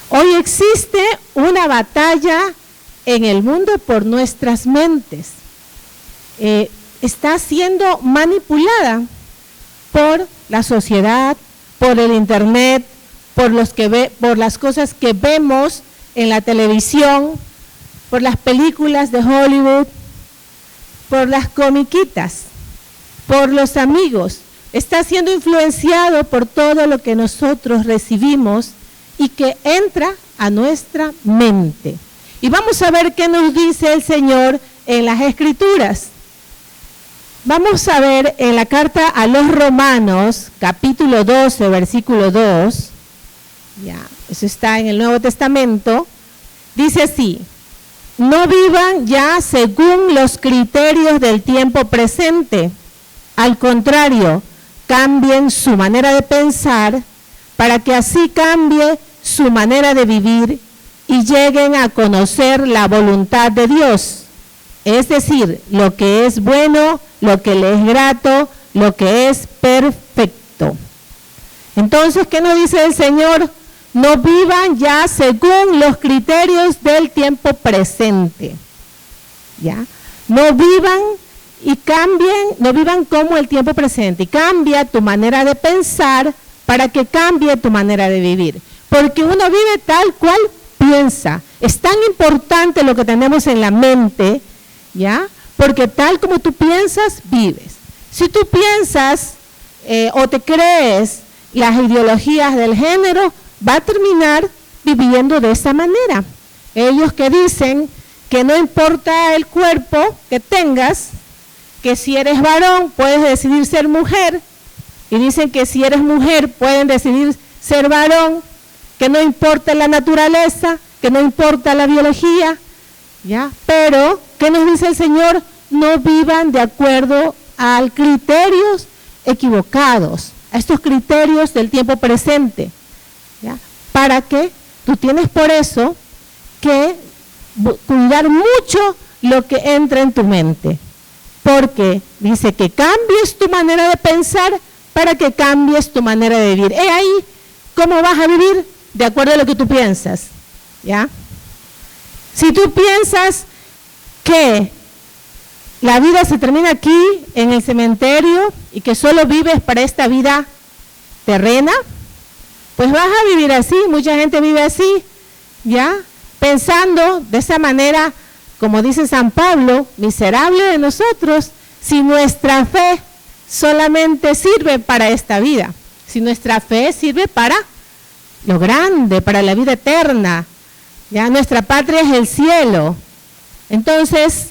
Hoy existe una batalla en el mundo por nuestras mentes. Está siendo manipulada por la sociedad, por el internet, por las cosas que vemos en la televisión, por las películas de Hollywood, por las comiquitas, por los amigos. Está siendo influenciado por todo lo que nosotros recibimos y que entra a nuestra mente. Y vamos a ver qué nos dice el Señor en las Escrituras. Vamos a ver en la carta a los Romanos, capítulo 12, versículo 2, ya, eso está en el Nuevo Testamento, dice así: no vivan ya según los criterios del tiempo presente, al contrario, cambien su manera de pensar para que así cambie su manera de vivir y lleguen a conocer la voluntad de Dios, es decir, lo que es bueno, lo que le es grato, lo que es perfecto. Entonces, ¿qué nos dice el Señor? No vivan ya según los criterios del tiempo presente. ¿Ya? No vivan y cambien, no vivan como el tiempo presente. Y cambia tu manera de pensar para que cambie tu manera de vivir. Porque uno vive tal cual piensa. Es tan importante lo que tenemos en la mente, ¿ya? Porque tal como tú piensas, vives. Si tú piensas o te crees las ideologías del género, va a terminar viviendo de esa manera. Ellos que dicen que no importa el cuerpo que tengas, que si eres varón puedes decidir ser mujer, y dicen que si eres mujer pueden decidir ser varón, que no importa la naturaleza, que no importa la biología, ¿ya? Pero, ¿qué nos dice el Señor? No vivan de acuerdo a criterios equivocados, a estos criterios del tiempo presente, ¿ya? Para que tú tienes por eso que cuidar mucho lo que entra en tu mente, porque dice que cambies tu manera de pensar para que cambies tu manera de vivir. He ahí cómo vas a vivir de acuerdo a lo que tú piensas, ¿ya? Si tú piensas que la vida se termina aquí en el cementerio y que solo vives para esta vida terrena, pues vas a vivir así. Mucha gente vive así, ¿ya? Pensando de esa manera, como dice San Pablo, miserable de nosotros, si nuestra fe solamente sirve para esta vida, si nuestra fe sirve para lo grande, para la vida eterna, ya nuestra patria es el cielo. Entonces,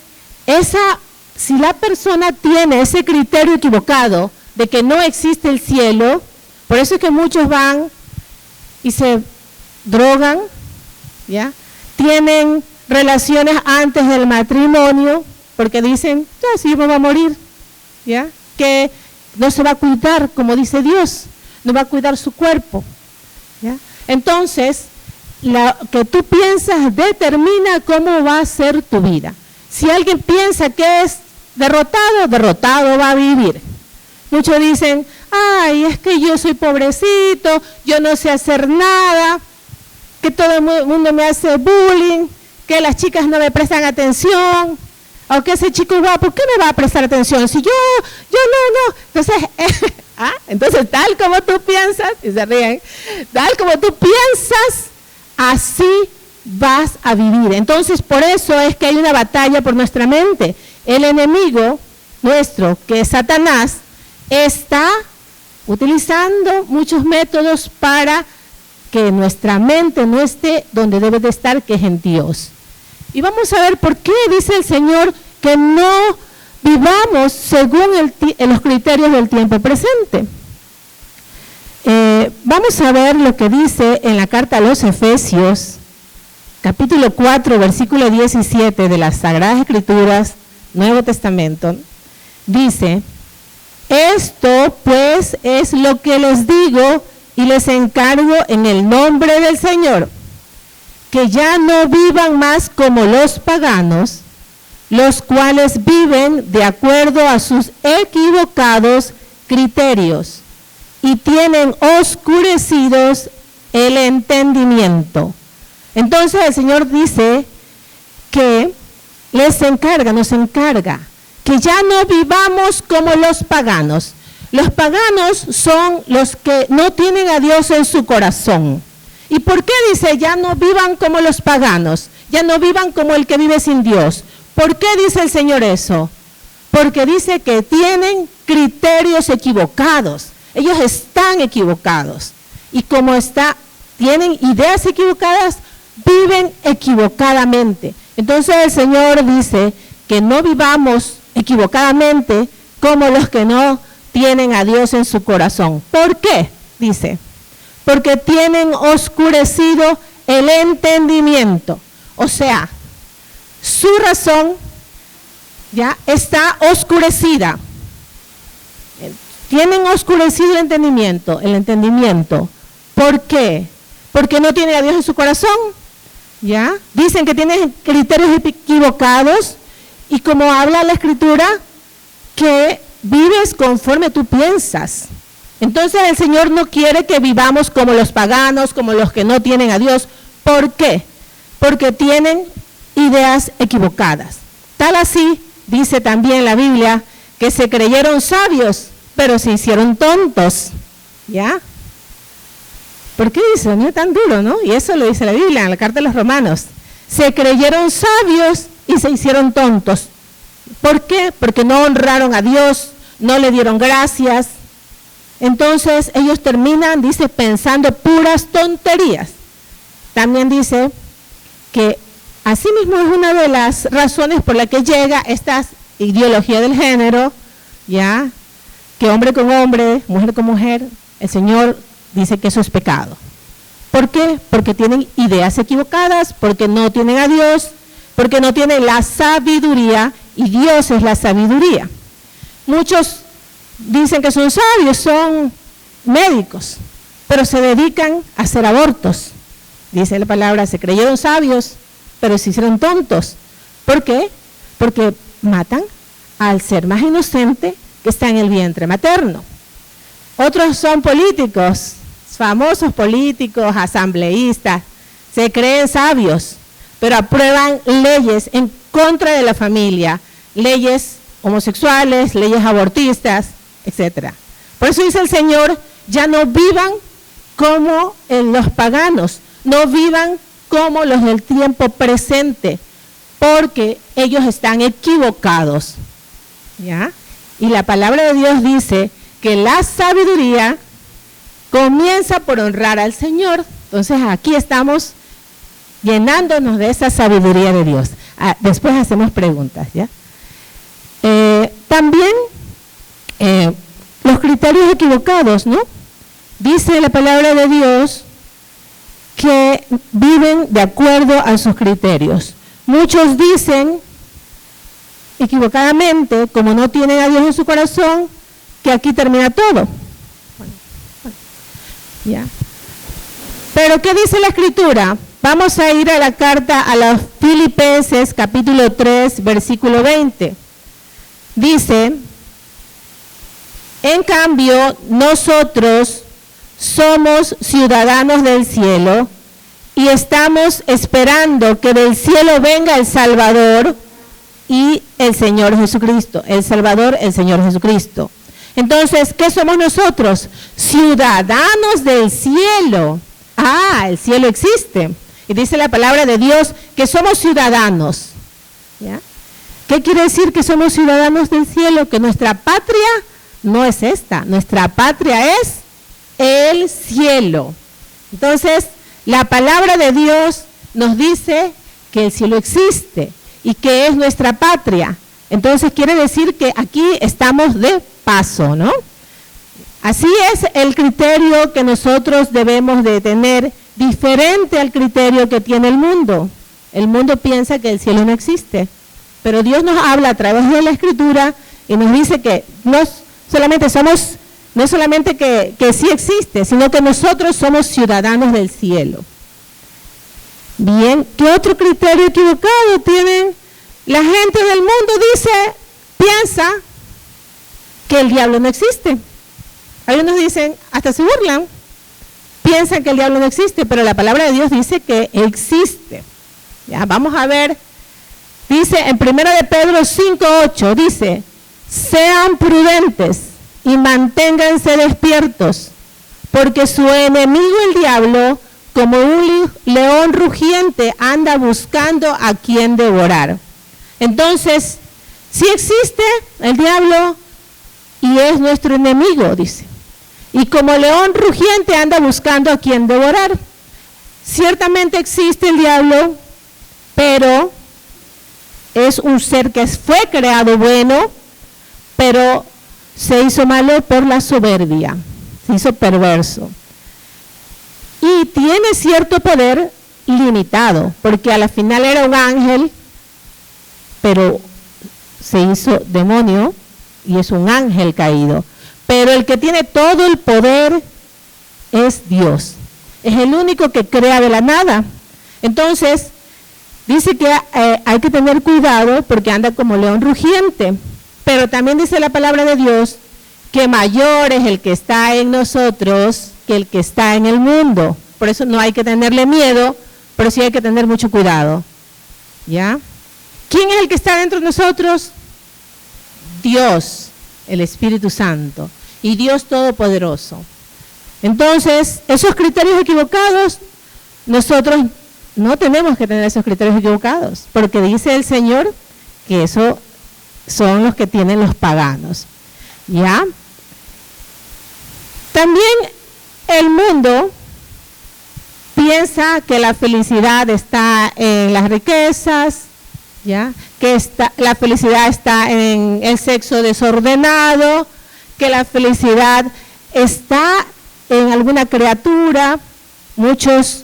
si la persona tiene ese criterio equivocado de que no existe el cielo, por eso es que muchos van y se drogan, ¿ya? Tienen relaciones antes del matrimonio, porque dicen, ya si me va a morir, ¿ya? Que no se va a cuidar, como dice Dios, no va a cuidar su cuerpo, ¿ya? Entonces, lo que tú piensas determina cómo va a ser tu vida. Si alguien piensa que es derrotado, derrotado va a vivir. Muchos dicen, ay, es que yo soy pobrecito, yo no sé hacer nada, que todo el mundo me hace bullying, que las chicas no me prestan atención, o que ese chico guapo, ¿qué me va a prestar atención? Si yo no. Entonces, tal como tú piensas, y se ríen, tal como tú piensas, así vas a vivir. Entonces, por eso es que hay una batalla por nuestra mente. El enemigo nuestro, que es Satanás, está utilizando muchos métodos para que nuestra mente no esté donde debe de estar, que es en Dios. Y vamos a ver por qué dice el Señor que no vivamos según los criterios del tiempo presente. Vamos a ver lo que dice en la carta a los Efesios, capítulo 4, versículo 17 de las Sagradas Escrituras, Nuevo Testamento. Dice, esto pues es lo que les digo y les encargo en el nombre del Señor, que ya no vivan más como los paganos, los cuales viven de acuerdo a sus equivocados criterios y tienen oscurecidos el entendimiento, Entonces el Señor dice que nos encarga, que ya no vivamos como los paganos. Los paganos son los que no tienen a Dios en su corazón. ¿Y por qué dice ya no vivan como los paganos? Ya no vivan como el que vive sin Dios. ¿Por qué dice el Señor eso? Porque dice que tienen criterios equivocados. Ellos están equivocados. Y como tienen ideas equivocadas, viven equivocadamente. Entonces el Señor dice que no vivamos equivocadamente como los que no tienen a Dios en su corazón. ¿Por qué? Dice, porque tienen oscurecido el entendimiento. O sea, su razón ya está oscurecida. Tienen oscurecido el entendimiento. ¿Por qué? Porque no tienen a Dios en su corazón. ¿Ya? Dicen que tienen criterios equivocados y como habla la Escritura, que vives conforme tú piensas. Entonces el Señor no quiere que vivamos como los paganos, como los que no tienen a Dios. ¿Por qué? Porque tienen ideas equivocadas. Tal así, dice también la Biblia, que se creyeron sabios, pero se hicieron tontos. ¿Ya? ¿Por qué dice? No es tan duro, ¿no? Y eso lo dice la Biblia en la carta de los Romanos. Se creyeron sabios y se hicieron tontos. ¿Por qué? Porque no honraron a Dios, no le dieron gracias. Entonces ellos terminan, dice, pensando puras tonterías. También dice que asimismo es una de las razones por la que llega esta ideología del género, ¿ya? Que hombre con hombre, mujer con mujer, el Señor dice que eso es pecado. ¿Por qué? Porque tienen ideas equivocadas, porque no tienen a Dios, porque no tienen la sabiduría, y Dios es la sabiduría. Muchos dicen que son sabios, son médicos, pero se dedican a hacer abortos. Dice la palabra, se creyeron sabios, pero se hicieron tontos. ¿Por qué? Porque matan al ser más inocente que está en el vientre materno. Otros son políticos, famosos políticos, asambleístas, se creen sabios, pero aprueban leyes en contra de la familia, leyes homosexuales, leyes abortistas, etc. Por eso dice el Señor, ya no vivan como los paganos, no vivan como los del tiempo presente, porque ellos están equivocados. ¿Ya? Y la palabra de Dios dice que la sabiduría comienza por honrar al Señor. Entonces aquí estamos llenándonos de esa sabiduría de Dios. Después hacemos preguntas, ¿ya? También los criterios equivocados, ¿no? Dice la palabra de Dios que viven de acuerdo a sus criterios. Muchos dicen equivocadamente, como no tienen a Dios en su corazón, que aquí termina todo. ¿Ya? Pero ¿qué dice la Escritura? Vamos a ir a la carta a los Filipenses, capítulo 3, versículo 20. Dice, en cambio, nosotros somos ciudadanos del cielo y estamos esperando que del cielo venga el Salvador y el Señor Jesucristo. El Salvador, el Señor Jesucristo. Entonces, ¿qué somos nosotros? Ciudadanos del cielo. El cielo existe. Y dice la palabra de Dios que somos ciudadanos. ¿Ya? ¿Qué quiere decir que somos ciudadanos del cielo? Que nuestra patria no es esta. Nuestra patria es el cielo. Entonces, la palabra de Dios nos dice que el cielo existe y que es nuestra patria. Entonces, quiere decir que aquí estamos de paso, ¿no? Así es el criterio que nosotros debemos de tener, diferente al criterio que tiene el mundo. El mundo piensa que el cielo no existe, pero Dios nos habla a través de la Escritura y nos dice que no solamente que sí existe, sino que nosotros somos ciudadanos del cielo. Bien, ¿qué otro criterio equivocado tienen? La gente del mundo piensa que el diablo no existe. Algunos dicen, hasta se burlan, piensan que el diablo no existe, pero la palabra de Dios dice que existe. Ya, vamos a ver, dice en 1 de Pedro 5:8, dice, sean prudentes y manténganse despiertos, porque su enemigo el diablo, como un león rugiente, anda buscando a quien devorar. Entonces, sí existe el diablo y es nuestro enemigo, dice. Y como león rugiente anda buscando a quien devorar. Ciertamente existe el diablo, pero es un ser que fue creado bueno, pero se hizo malo por la soberbia, se hizo perverso. Y tiene cierto poder limitado, porque a la final era un ángel, pero se hizo demonio y es un ángel caído. Pero el que tiene todo el poder es Dios. Es el único que crea de la nada. Entonces, dice que hay que tener cuidado porque anda como león rugiente. Pero también dice la palabra de Dios que mayor es el que está en nosotros que el que está en el mundo. Por eso no hay que tenerle miedo, pero sí hay que tener mucho cuidado. ¿Ya? ¿Quién es el que está dentro de nosotros? Dios, el Espíritu Santo y Dios Todopoderoso. Entonces, esos criterios equivocados, nosotros no tenemos que tener esos criterios equivocados, porque dice el Señor que eso son los que tienen los paganos. ¿Ya? También el mundo piensa que la felicidad está en las riquezas, ¿ya? Que la felicidad está en el sexo desordenado, que la felicidad está en alguna criatura. Muchos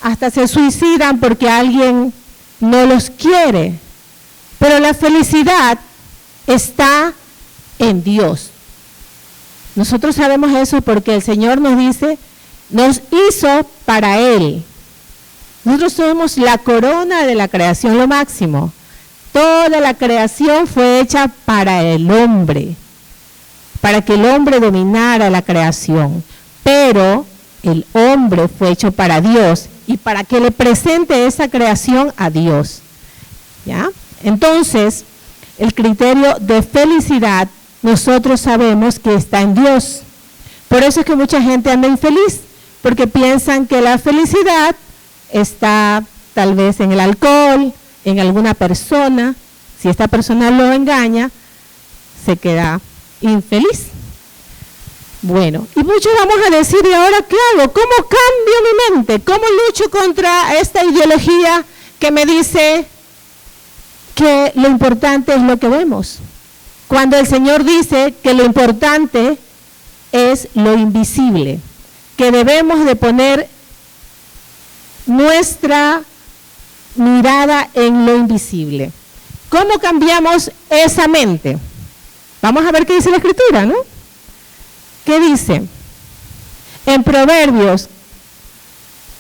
hasta se suicidan porque alguien no los quiere, pero la felicidad está en Dios. Nosotros sabemos eso porque el Señor nos dice, nos hizo para Él. Nosotros somos la corona de la creación, lo máximo. Toda la creación fue hecha para el hombre, para que el hombre dominara la creación. Pero el hombre fue hecho para Dios y para que le presente esa creación a Dios. ¿Ya? Entonces, el criterio de felicidad nosotros sabemos que está en Dios. Por eso es que mucha gente anda infeliz, porque piensan que la felicidad está tal vez en el alcohol, en alguna persona. Si esta persona lo engaña, se queda infeliz. Bueno, y muchos vamos a decir, ¿y ahora qué hago? ¿Cómo cambio mi mente? ¿Cómo lucho contra esta ideología que me dice que lo importante es lo que vemos? Cuando el Señor dice que lo importante es lo invisible, que debemos de poner nuestra mirada en lo invisible. ¿Cómo cambiamos esa mente? Vamos a ver qué dice la Escritura, ¿no? ¿Qué dice? En Proverbios,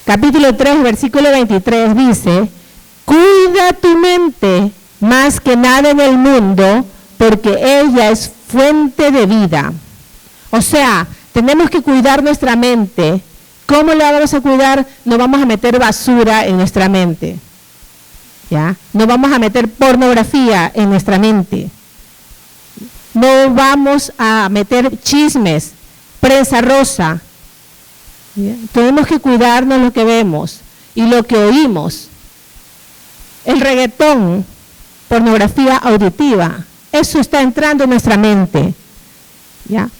capítulo 3, versículo 23, dice, cuida tu mente más que nada en el mundo, porque ella es fuente de vida. O sea, tenemos que cuidar nuestra mente. ¿Cómo la vamos a cuidar? No vamos a meter basura en nuestra mente. ¿Ya? No vamos a meter pornografía en nuestra mente. No vamos a meter chismes, prensa rosa. ¿Ya? Tenemos que cuidarnos lo que vemos y lo que oímos. El reggaetón, pornografía auditiva, eso está entrando en nuestra mente. ¿Ya?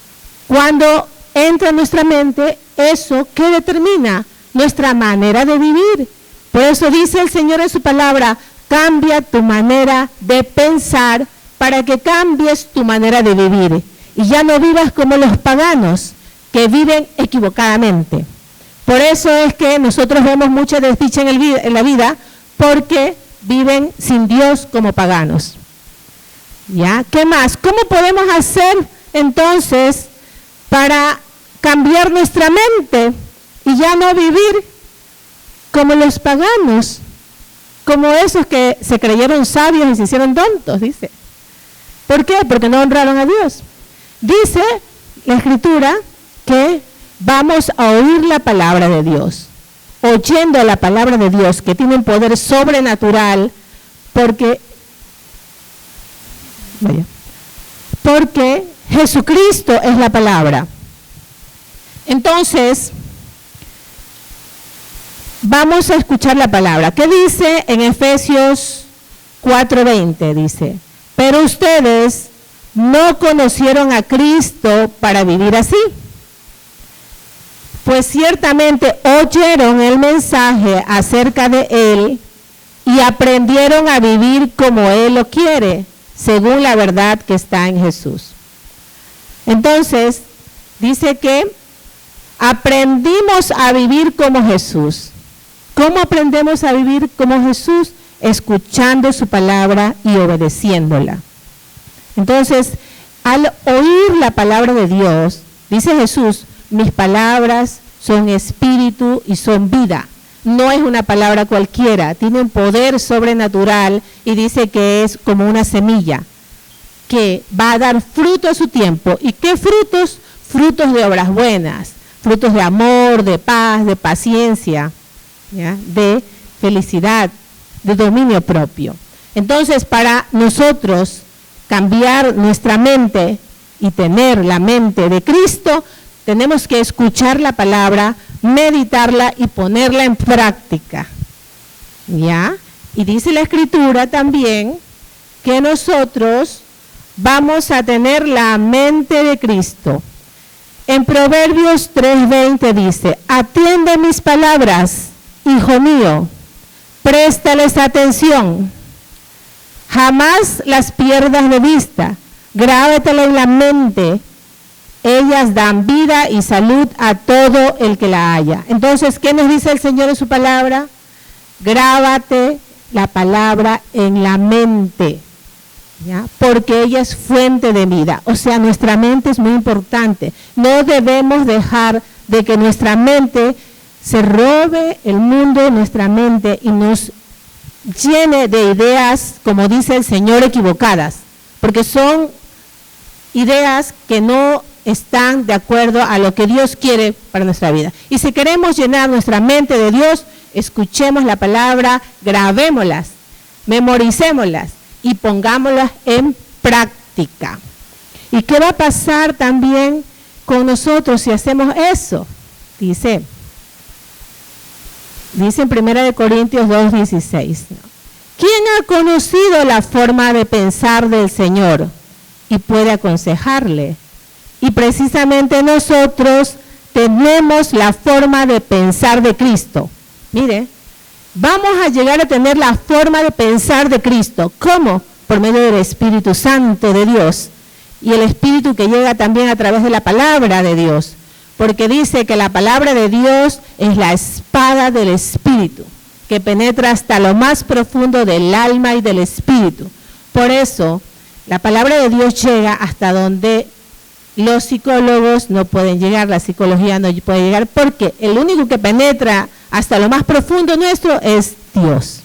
Cuando entra en nuestra mente, eso ¿qué determina? Nuestra manera de vivir. Por eso dice el Señor en su palabra, cambia tu manera de pensar para que cambies tu manera de vivir. Y ya no vivas como los paganos que viven equivocadamente. Por eso es que nosotros vemos mucha desdicha en la vida, porque viven sin Dios como paganos. ¿Ya? ¿Qué más? ¿Cómo podemos hacer entonces para cambiar nuestra mente y ya no vivir como los paganos, como esos que se creyeron sabios y se hicieron tontos, dice? ¿Por qué? Porque no honraron a Dios. Dice la Escritura que vamos a oír la palabra de Dios. Oyendo la palabra de Dios, que tiene un poder sobrenatural, porque Jesucristo es la palabra. Entonces, vamos a escuchar la palabra. ¿Qué dice en Efesios 4:20? Dice, pero ustedes no conocieron a Cristo para vivir así. Pues ciertamente oyeron el mensaje acerca de Él y aprendieron a vivir como Él lo quiere, según la verdad que está en Jesús. Entonces, dice que aprendimos a vivir como Jesús. ¿Cómo aprendemos a vivir como Jesús? Escuchando su palabra y obedeciéndola. Entonces, al oír la palabra de Dios, dice Jesús, mis palabras son espíritu y son vida. No es una palabra cualquiera, tiene un poder sobrenatural y dice que es como una semilla que va a dar fruto a su tiempo. ¿Y qué frutos? Frutos de obras buenas, frutos de amor, de paz, de paciencia, ¿ya? De felicidad, de dominio propio. Entonces, para nosotros cambiar nuestra mente y tener la mente de Cristo, tenemos que escuchar la palabra, meditarla y ponerla en práctica. ¿Ya? Y dice la Escritura también que nosotros vamos a tener la mente de Cristo. En Proverbios 3:20 dice, atiende mis palabras, hijo mío, préstales atención, jamás las pierdas de vista, grábatelas en la mente, ellas dan vida y salud a todo el que la haya. Entonces, ¿qué nos dice el Señor en su palabra? Grábate la palabra en la mente, ¿ya? Porque ella es fuente de vida. O sea, nuestra mente es muy importante. No debemos dejar de que nuestra mente se robe el mundo de nuestra mente y nos llene de ideas, como dice el Señor, equivocadas, porque son ideas que no están de acuerdo a lo que Dios quiere para nuestra vida. Y si queremos llenar nuestra mente de Dios, escuchemos la palabra, grabémoslas, memoricémoslas y pongámoslas en práctica. ¿Y qué va a pasar también con nosotros si hacemos eso? Dice en 1 Corintios 2:16, ¿quién ha conocido la forma de pensar del Señor y puede aconsejarle? Y precisamente nosotros tenemos la forma de pensar de Cristo. Mire, vamos a llegar a tener la forma de pensar de Cristo. ¿Cómo? Por medio del Espíritu Santo de Dios. Y el Espíritu que llega también a través de la palabra de Dios. Porque dice que la palabra de Dios es la espada del Espíritu, que penetra hasta lo más profundo del alma y del Espíritu. Por eso, la palabra de Dios llega hasta donde los psicólogos no pueden llegar, la psicología no puede llegar, porque el único que penetra hasta lo más profundo nuestro es Dios.